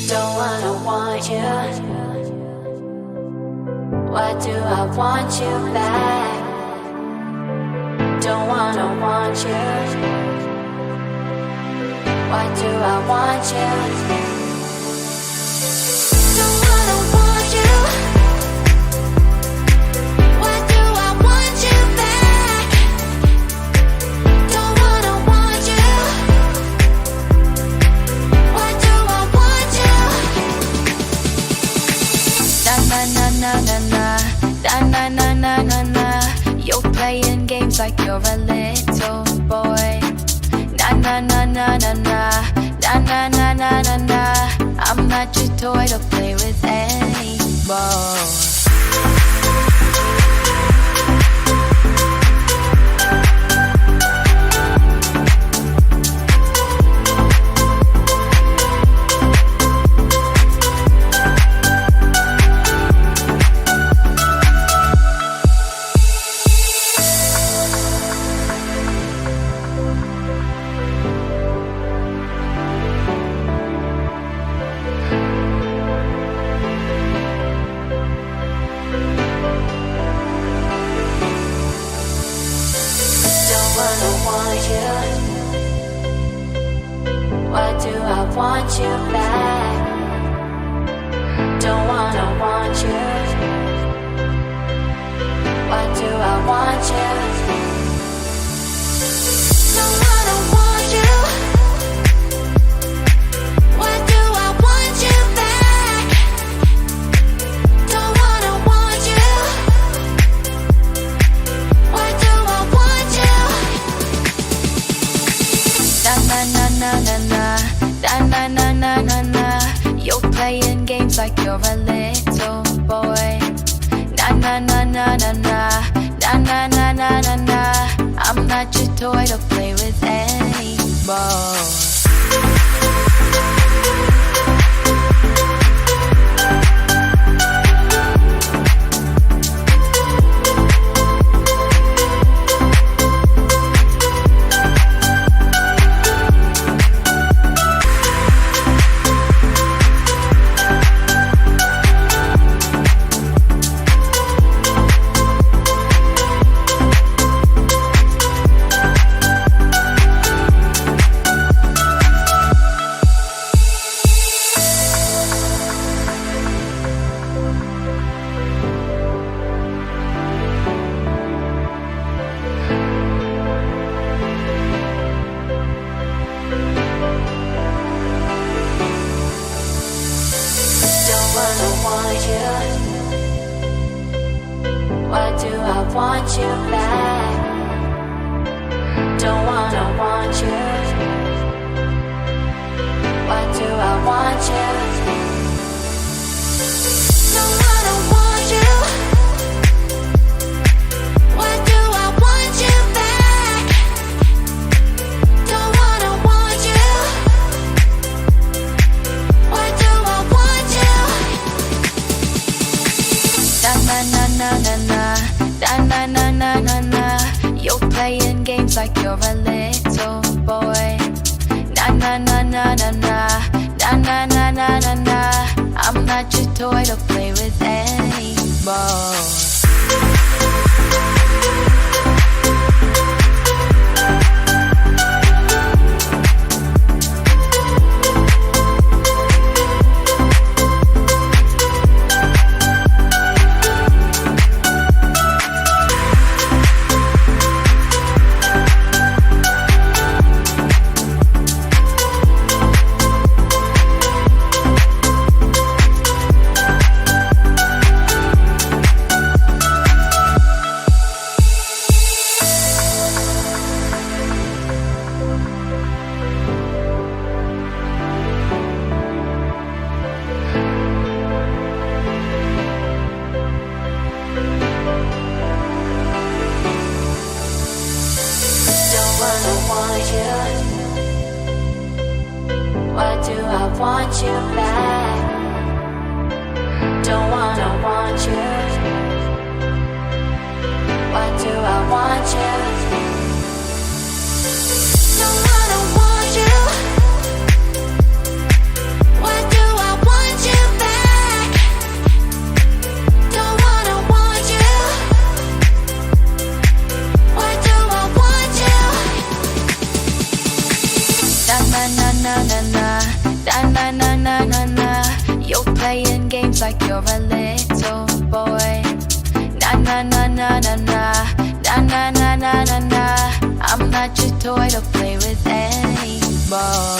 Don't wanna want you. Why do I want you back? Don't wanna want you. Why do I want you? Don't wanna want you. Why do I want you back? Don't wanna want you. Why do I want you? Na na na na na na, na na na na na. You're playing games like you're a little boy. Na na na na na na, na na na na na na. I'm not your toy to play with anymore. Why do I want you back? Don't wanna want you. Why do I want you? Don't wanna want you. Why do I want you back? Don't wanna want you. Why do I want you? Na na na na na na, na na na na na. You're playing games like you're a little boy. Na na na na na na, na na na na na na. I'm not your toy to play with anymore. Why do I want you back? Don't wanna want you. Why do I want you? Don't wanna want you. Why do I want you back? Don't wanna want you. Why do I want you? Na na na na na na, na na na na na. You're playing games like you're a little boy. Na na na na na na, na na na na na na. I'm not your toy to play with anymore. Why do I want you back? Don't wanna want you. Why do I want you? Don't wanna want you. Why do I na na na, na na na na na na. You're playing games like you're a little boy. Na na na na na na, na na na na na na. I'm not your toy to play with anymore.